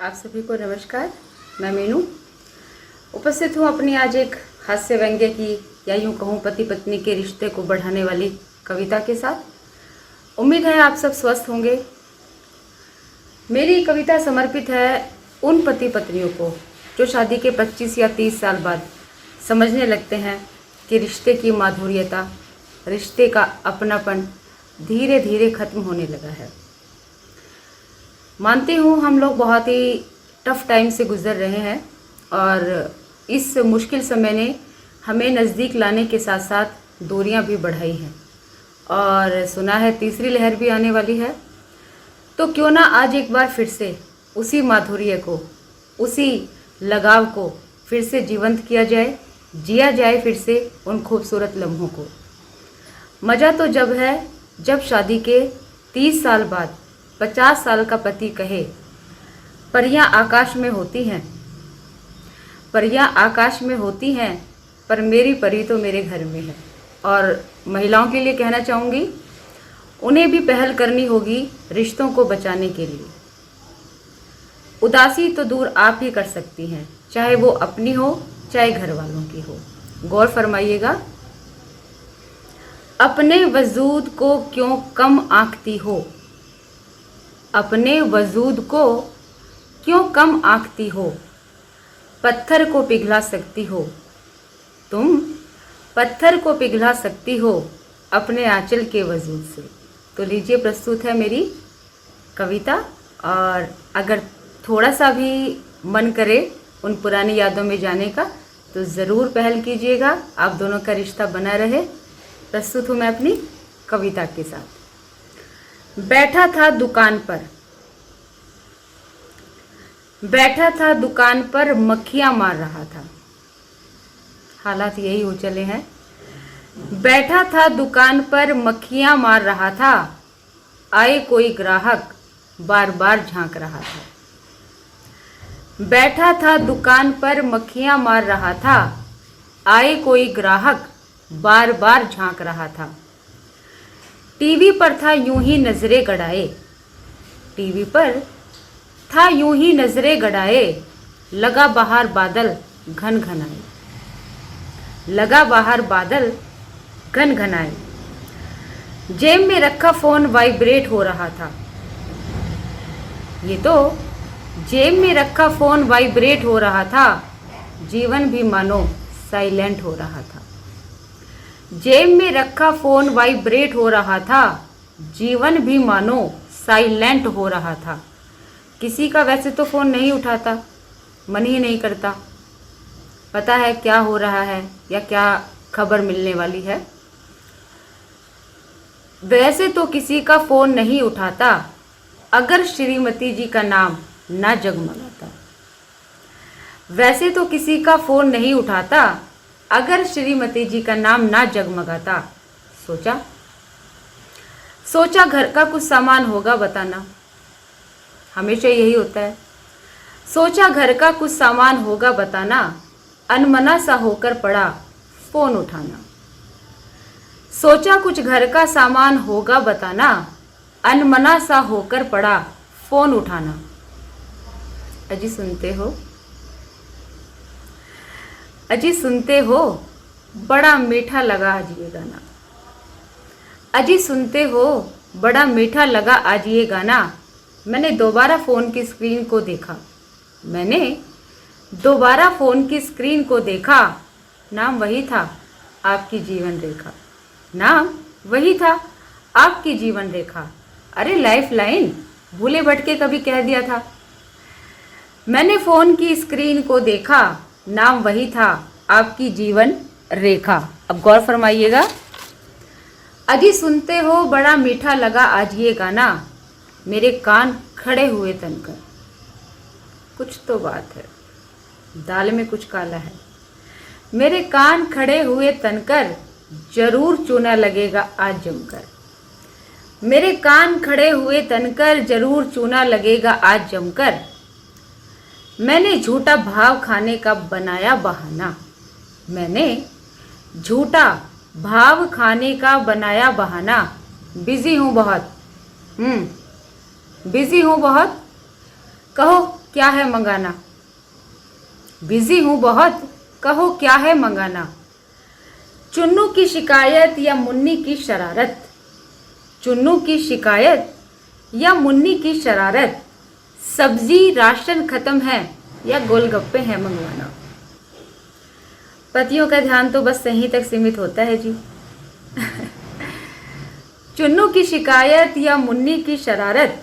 आप सभी को नमस्कार। मैं मीनू उपस्थित हूँ अपनी आज एक हास्य व्यंग्य की या यूँ कहूँ पति पत्नी के रिश्ते को बढ़ाने वाली कविता के साथ। उम्मीद है आप सब स्वस्थ होंगे। मेरी कविता समर्पित है उन पति पत्नियों को जो शादी के 25 या 30 साल बाद समझने लगते हैं कि रिश्ते की माधुर्यता, रिश्ते का अपनापन धीरे धीरे खत्म होने लगा है। मानती हूँ हम लोग बहुत ही टफ टाइम से गुज़र रहे हैं और इस मुश्किल समय ने हमें नज़दीक लाने के साथ साथ दूरियां भी बढ़ाई हैं और सुना है तीसरी लहर भी आने वाली है। तो क्यों ना आज एक बार फिर से उसी माधुर्य को, उसी लगाव को फिर से जीवंत किया जाए, जिया जाए फिर से उन खूबसूरत लम्हों को। मज़ा तो जब है जब शादी के 30 साल बाद 50 साल का पति कहे, परियां आकाश में होती हैं, परियां आकाश में होती हैं, पर मेरी परी तो मेरे घर में है। और महिलाओं के लिए कहना चाहूँगी, उन्हें भी पहल करनी होगी रिश्तों को बचाने के लिए। उदासी तो दूर आप ही कर सकती हैं, चाहे वो अपनी हो चाहे घर वालों की हो। गौर फरमाइएगा। अपने वजूद को क्यों कम आंकती हो, अपने वजूद को क्यों कम आंकती हो, पत्थर को पिघला सकती हो, तुम पत्थर को पिघला सकती हो अपने आंचल के वजूद से। तो लीजिए, प्रस्तुत है मेरी कविता। और अगर थोड़ा सा भी मन करे उन पुरानी यादों में जाने का तो ज़रूर पहल कीजिएगा। आप दोनों का रिश्ता बना रहे। प्रस्तुत हूँ मैं अपनी कविता के साथ। बैठा था दुकान पर, बैठा था दुकान पर, मक्खियां मार रहा था। हालात यही हो चले हैं। बैठा था दुकान पर, मक्खियां मार रहा था, आए कोई ग्राहक बार बार झांक रहा था। बैठा था दुकान पर, मक्खियां मार रहा था, आए कोई ग्राहक बार बार झांक रहा था। टीवी पर था यूं ही नजरें गड़ाए, टीवी पर था यूं ही नजरें गड़ाए, लगा बाहर बादल घन घनाए, लगा बाहर बादल घन घनाए। जेब में रखा फोन वाइब्रेट हो रहा था, ये तो जेब में रखा फोन वाइब्रेट हो रहा था, जीवन भी मानो साइलेंट हो रहा था। जेब में रखा फोन वाइब्रेट हो रहा था, जीवन भी मानो साइलेंट हो रहा था। किसी का वैसे तो फ़ोन नहीं उठाता, मन ही नहीं करता, पता है क्या हो रहा है या क्या खबर मिलने वाली है। वैसे तो किसी का फ़ोन नहीं उठाता अगर श्रीमती जी का नाम ना जगमगाता। वैसे तो किसी का फ़ोन नहीं उठाता अगर श्रीमती जी का नाम ना जगमगाता। सोचा सोचा घर का कुछ सामान होगा बताना, हमेशा यही होता है। सोचा घर का कुछ सामान होगा बताना, अनमना सा होकर पड़ा फ़ोन उठाना। सोचा कुछ घर का सामान होगा बताना, अनमना सा होकर पड़ा फ़ोन उठाना। अजी सुनते हो, अजी सुनते हो, बड़ा मीठा लगा आज ये गाना। अजी सुनते हो, बड़ा मीठा लगा आज ये गाना। मैंने दोबारा फ़ोन की स्क्रीन को देखा, मैंने दोबारा फ़ोन की स्क्रीन को देखा, नाम वही था आपकी जीवन रेखा, नाम वही था आपकी जीवन रेखा। अरे लाइफ लाइन भूले भटके कभी कह दिया था। मैंने फ़ोन की स्क्रीन को देखा, नाम वही था आपकी जीवन रेखा। अब गौर फरमाइएगा। अजी सुनते हो, बड़ा मीठा लगा आज ये गाना, मेरे कान खड़े हुए तनकर। कुछ तो बात है, दाल में कुछ काला है। मेरे कान खड़े हुए तनकर, जरूर चूना लगेगा आज जमकर। मेरे कान खड़े हुए तनकर, जरूर चूना लगेगा आज जमकर। मैंने झूठा भाव खाने का बनाया बहाना, मैंने झूठा भाव खाने का बनाया बहाना। बिजी हूँ बहुत, बिजी हूँ बहुत, कहो क्या है मंगाना। बिजी हूँ बहुत, कहो क्या है मंगाना। चुन्नू की शिकायत या मुन्नी की शरारत, चुन्नू की शिकायत या मुन्नी की शरारत, सब्जी राशन खत्म है या गोलगप्पे हैं मंगवाना। पतियों का ध्यान तो बस सही तक सीमित होता है जी। चुन्नू की शिकायत या मुन्नी की शरारत,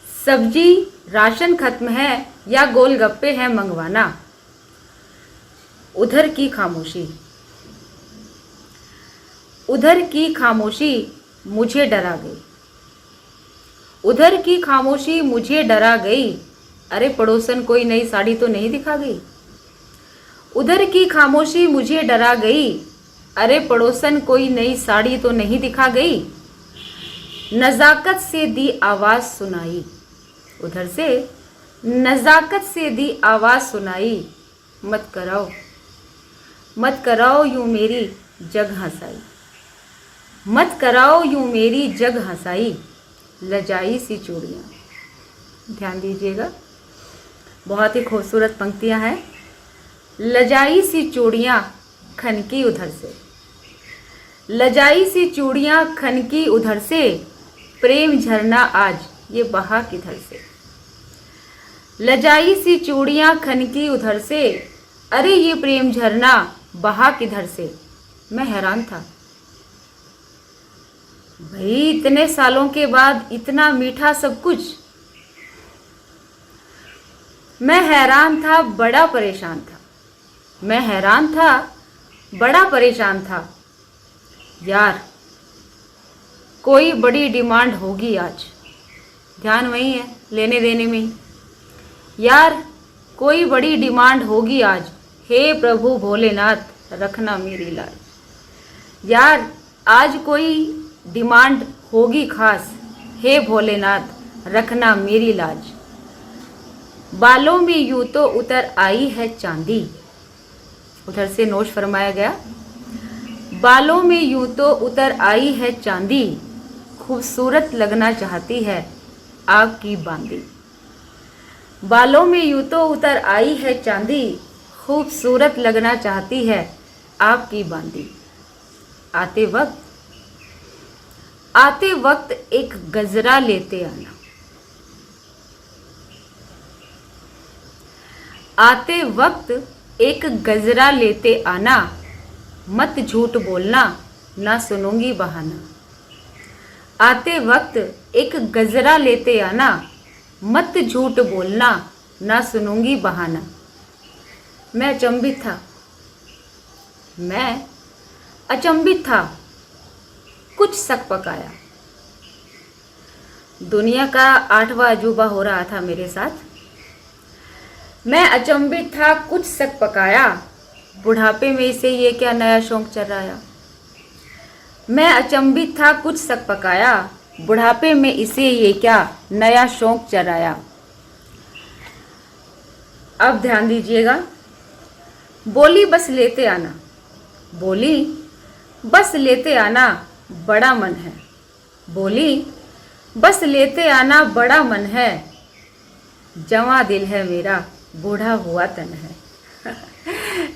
सब्जी राशन खत्म है या गोलगप्पे हैं मंगवाना। उधर की खामोशी, उधर की खामोशी मुझे डरा गई, उधर की खामोशी मुझे डरा गई। अरे पड़ोसन कोई नई साड़ी तो नहीं दिखा गई। उधर की खामोशी मुझे डरा गई, अरे पड़ोसन कोई नई साड़ी तो नहीं दिखा गई। नज़ाकत से दी आवाज़ सुनाई, उधर से नज़ाकत से दी आवाज़ सुनाई। मत कराओ, मत कराओ यूँ मेरी जग हंसाई, मत कराओ यूँ मेरी जग हंसाई। लजाई सी चूड़ियाँ, ध्यान दीजिएगा, बहुत ही खूबसूरत पंक्तियाँ हैं। लजाई सी चूड़ियाँ खनकी उधर से, लजाई सी चूड़ियाँ खनकी उधर से। प्रेम झरना आज ये बहा किधर से। लजाई सी चूड़ियाँ खनकी उधर से, अरे ये प्रेम झरना बहा किधर से। मैं हैरान था, भाई इतने सालों के बाद इतना मीठा सब कुछ। मैं हैरान था, बड़ा परेशान था, मैं हैरान था, बड़ा परेशान था। यार कोई बड़ी डिमांड होगी आज, ध्यान वही है, लेने देने में ही। यार कोई बड़ी डिमांड होगी आज, हे प्रभु भोलेनाथ रखना मेरी लाज। यार आज कोई डिमांड होगी खास, हे भोलेनाथ रखना मेरी लाज। बालों में यूं तो उतर आई है चांदी, उधर से नोश फरमाया गया। बालों में यूं तो उतर आई है चांदी, खूबसूरत लगना चाहती है आग की बांदी। बालों में यूं तो उतर आई है चांदी, खूबसूरत लगना चाहती है आग की बांदी। आते वक्त एक गजरा लेते आना, आते वक्त एक गजरा लेते आना। मत झूठ बोलना ना सुनूंगी बहाना। आते वक्त एक गजरा लेते आना, मत झूठ बोलना ना सुनूंगी बहाना। मैं अचंभित था, मैं अचंभित था, कुछ शक पकाया। दुनिया का 8वां अजूबा हो रहा था मेरे साथ। मैं अचंभित था, कुछ शक पकाया, बुढ़ापे में इसे ये क्या नया शौक चराया। मैं अचंभित था, कुछ शक पकाया, बुढ़ापे में इसे ये क्या नया शौक चराया। अब ध्यान दीजिएगा, बोली बस लेते आना, बोली बस लेते आना बड़ा मन है। बोली बस लेते आना बड़ा मन है, जवां दिल है मेरा बूढ़ा हुआ तन है।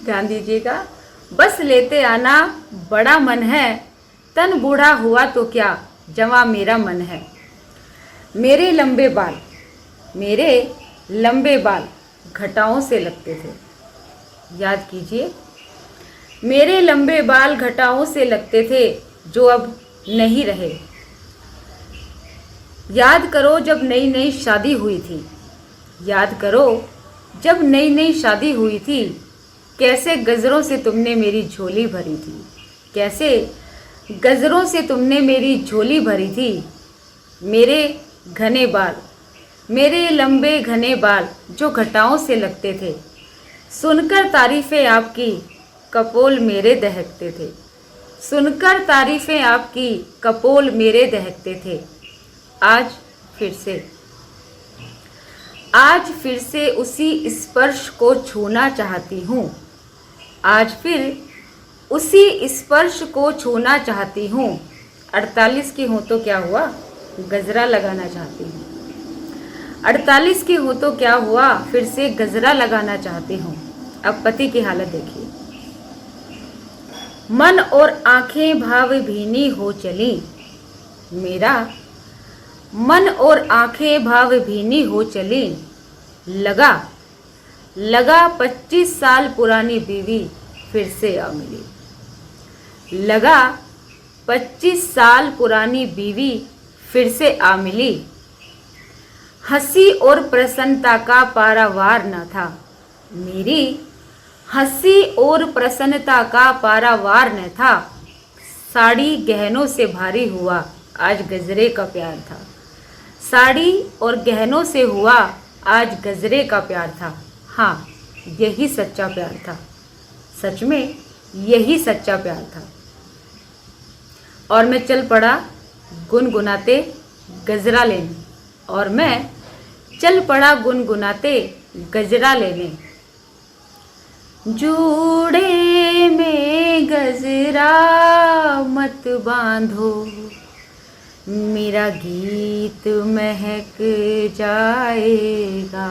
ध्यान दीजिएगा, बस लेते आना बड़ा मन है, तन बूढ़ा हुआ तो क्या जवां मेरा मन है। मेरे लंबे बाल, मेरे लंबे बाल घटाओं से लगते थे। याद कीजिए, मेरे लंबे बाल घटाओं से लगते थे जो अब नहीं रहे। याद करो जब नई नई शादी हुई थी, याद करो जब नई नई शादी हुई थी, कैसे गजरों से तुमने मेरी झोली भरी थी, कैसे गजरों से तुमने मेरी झोली भरी थी। मेरे घने बाल, मेरे लंबे घने बाल जो घटाओं से लगते थे, सुनकर तारीफ़ें आपकी कपोल मेरे दहकते थे। सुनकर तारीफ़ें आपकी कपोल मेरे दहकते थे। आज फिर से उसी स्पर्श को छूना चाहती हूँ। आज फिर उसी स्पर्श को छूना चाहती हूँ। 48 की हूँ तो क्या हुआ, गजरा लगाना चाहती हूँ। 48 की हो तो क्या हुआ, फिर से गजरा लगाना चाहती हूँ। अब पति की हालत देखिए। मन और आंखें भाव भीनी हो चली, मेरा मन और आंखें भाव भीनी हो चली। लगा लगा 25 साल पुरानी बीवी फिर से आ मिली। लगा 25 साल पुरानी बीवी फिर से आ मिली। हंसी और प्रसन्नता का पारावार न था, मेरी हंसी और प्रसन्नता का पारावार न था। साड़ी गहनों से भारी हुआ, आज गजरे का प्यार था। साड़ी और गहनों से हुआ, आज गजरे का प्यार था। हाँ, यही सच्चा प्यार था, सच में यही सच्चा प्यार था। और मैं चल पड़ा गुनगुनाते गजरा लेने, और मैं चल पड़ा गुनगुनाते गजरा लेने। जूड़े में गजरा मत बांधो, मेरा गीत महक जाएगा।